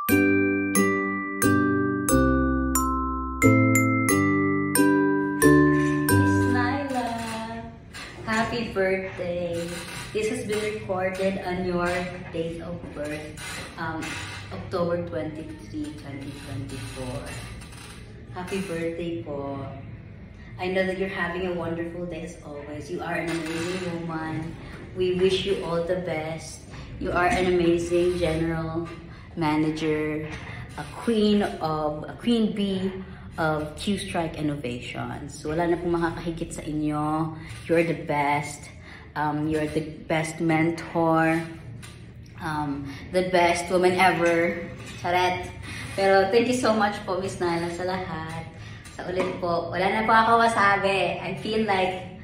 Miss Nyla, happy birthday. This has been recorded on your date of birth, October 23, 2024. Happy birthday po. I know that you're having a wonderful day as always. You are an amazing woman. We wish you all the best. You are an amazing general manager, a queen bee of Q-Strike Innovations. Wala na pong makakahigit sa inyo. You're the best. You're the best mentor. The best woman ever. Charet. Pero thank you so much po, Miss Nyla, sa lahat. Sa ulit po, wala na po ako masabi. I feel like,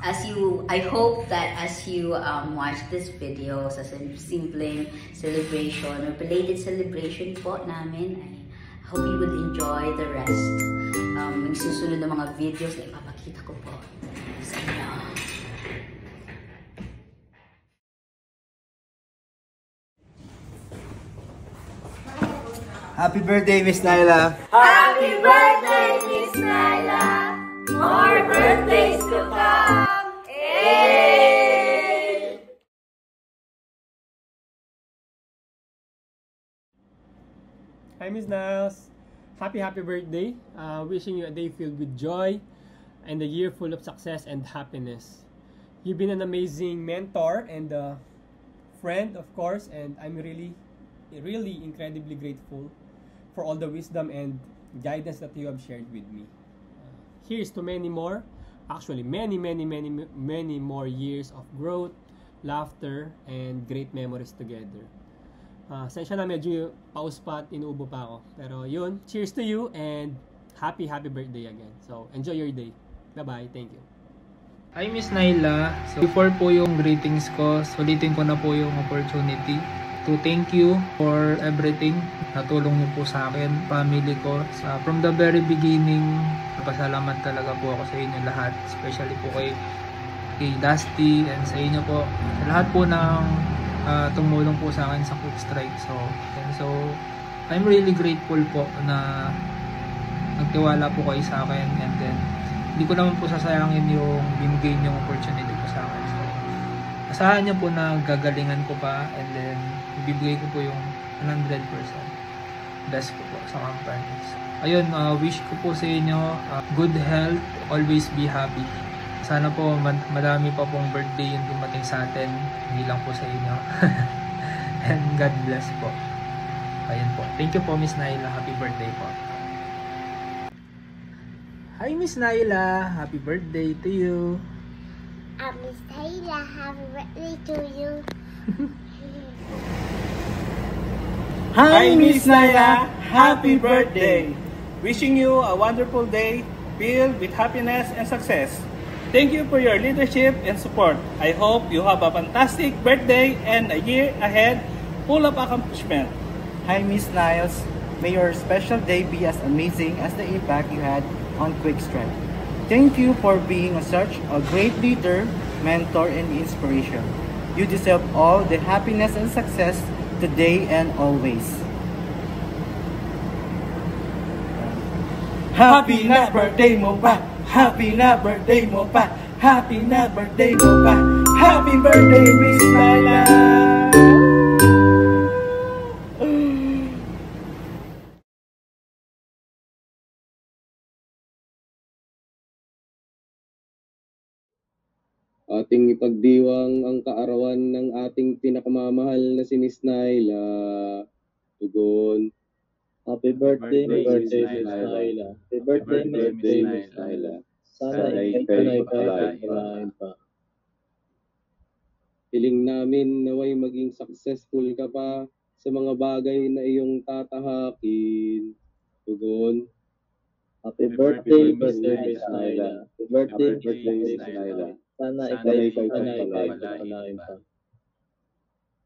I hope that as you watch this video sa simpleng celebration or belated celebration po namin, I hope you would enjoy the rest. Yung susunod na mga videos na ipapakita ko po sa inyo. Happy birthday, Miss Nyla! Happy birthday, Miss Nyla! More birthdays to come! Hey! Hi, Miss Niles. Happy birthday. Wishing you a day filled with joy and a year full of success and happiness. You've been an amazing mentor and friend, of course, and I'm really incredibly grateful for all the wisdom and guidance that you have shared with me. Here's to many more, actually many more years of growth, laughter, and great memories together. Sensya na medyo pause pa at inuubo pa ako. Pero yun, cheers to you and happy birthday again. So, enjoy your day. Bye-bye. Thank you. Hi, Miss Nyla. So, before po yung greetings ko, sulitin ko na po yung opportunity to thank you for everything. Natulong niyo po sa akin, family ko. From the very beginning, napasalamat talaga po ako sa inyo lahat. Especially po kay Dusty and sa inyo po. Sa lahat po ng tumulong po sa akin sa Quick Strike. So I'm really grateful po na nagtiwala po kayo sa akin, and then hindi ko naman po sasayangin yung binigay niyong opportunity po sa akin. So asahan niyo po na gagalingan ko pa, and then ibibigay ko po yung 100% best ko po sa company. Ayun, wish ko po sa inyo good health, always be happy. Sana po madami pa pong birthday yung dumating sa atin, hindi lang po sa inyo. And God bless po. Ayun po. Thank you po, Miss Nyla. Happy birthday po. Hi, Miss Nyla. Happy birthday to you. Miss Nyla, happy birthday to you. Hi, Miss Nyla. Happy birthday. Wishing you a wonderful day filled with happiness and success. Thank you for your leadership and support. I hope you have a fantastic birthday and a year ahead full of accomplishment. Hi, Miss Niles. May your special day be as amazing as the impact you had on Quick Strike. Thank you for being such a great leader, mentor, and inspiration. You deserve all the happiness and success today and always. Happy na birthday mo pa. Happy na birthday mo pa. Happy na birthday mo pa. Happy birthday, Miss Nyla. Ating ipagdiwang ang kaarawan ng ating pinakamamahal na si Miss Nyla. Tugon. Happy birthday, Miss Nyla. Happy birthday, Miss Nyla. Sana ikay pagpalain pa. Hiling namin naway maging successful ka pa sa mga bagay na iyong tatahakin. Tugon. Happy birthday, Miss Nyla. Happy birthday, Miss Nyla. Sana ikay pagpalain pa.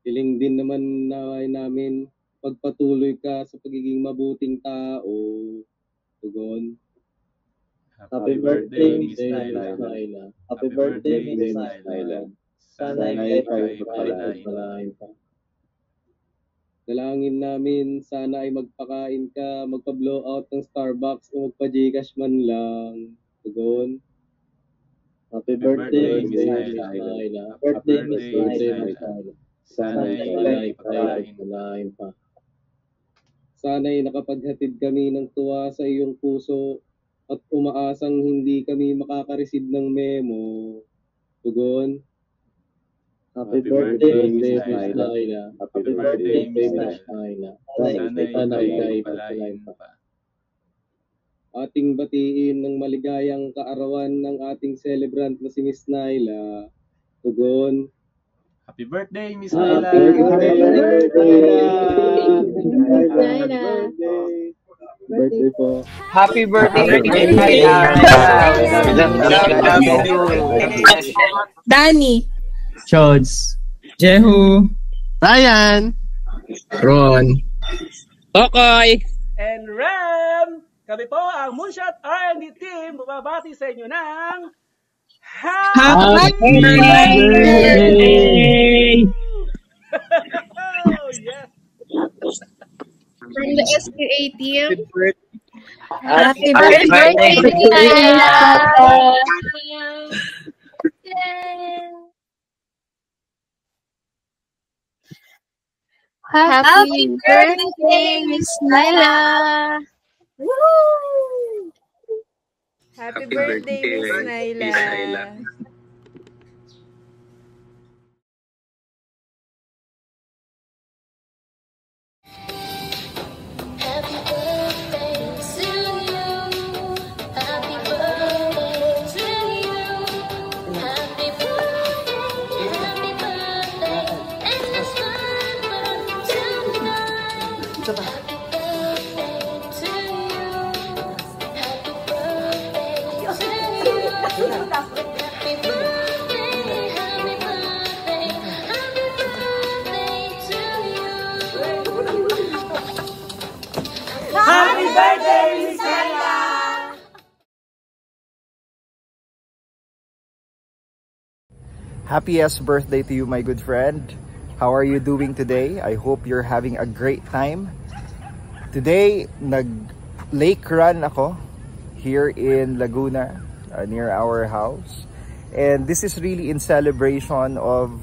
Hiling din naman naway namin pagpatuloy ka sa pagiging mabuting tao. Tugon. Happy birthday, Miss Nyla. Happy birthday, Miss Nyla. Sana ikay pagpalain pa. Dalangin namin sana ay magpakain ka, magpa-blow out ng Starbucks o magpa-Gcash man lang. Tugon. Happy birthday, Miss Naila. Birthday, Miss Naila. Sana'y pagpalain pa. Sana'y nakapaghatid kami ng tuwa sa iyong puso at umaasang hindi kami makaka-receive ng memo. Tugon. Happy birthday, Miss Naila. Happy birthday, Miss Naila. Sana'y pagpalain pa. Ating batiin ng maligayang kaarawan ng ating celebrant na si Miss Naila. Tugon. Happy birthday, Miss Naila! Happy birthday, Naila! Birthday po. Happy birthday, Danny. Chods. Jehu. Ryan. Ron. Tokoy. And Ram! Kami po ang Moonshot R&D team. Bumabati sa inyo ng Happy birthday! Oh, yes! From the SQA team. Happy birthday, Naila! Happy birthday, Miss Naila! Happy birthday, Miss Naila. Happy birthday to you. Happy birthday to you. Happy birthday, happy birthday. And let's celebrate tonight. Happy birthday to you. Happy birthday to you. Happy birthday, happy birthday. Happy birthday to you. Happy birthday, Miss Naila! Happiest birthday to you, my good friend. How are you doing today? I hope you're having a great time. Today, nag-lake run ako here in Laguna, near our house. And this is really in celebration of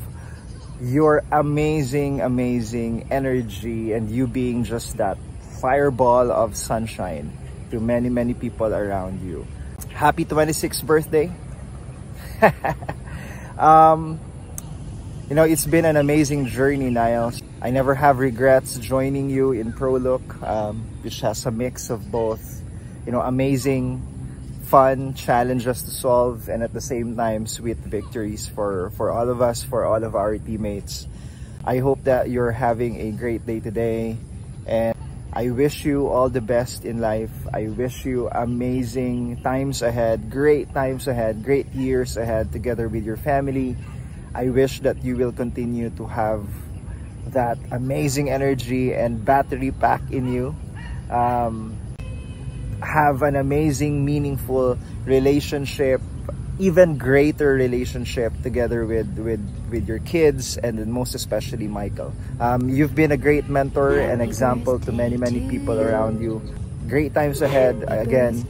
your amazing energy and you being just that fireball of sunshine to many people around you. Happy 26th birthday. You know, it's been an amazing journey, Niles. I never have regrets joining you in ProLook, which has a mix of both, you know, amazing fun challenges to solve and at the same time sweet victories for all of us, for all of our teammates. I hope that you're having a great day today, and I wish you all the best in life. I wish you amazing times ahead, great years ahead together with your family. I wish that you will continue to have that amazing energy and battery pack in you. Have an amazing, meaningful relationship, even greater relationship together with your kids, and then most especially Michael. You've been a great mentor and example to many people around you. Great times ahead. Again,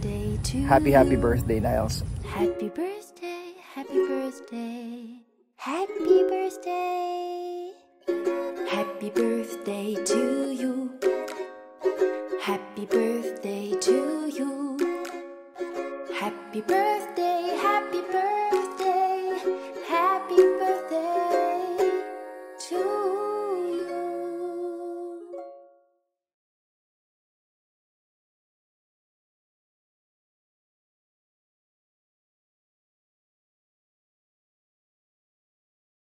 happy birthday, Niles. Happy birthday, happy birthday, happy birthday. Happy birthday to you. Happy birthday.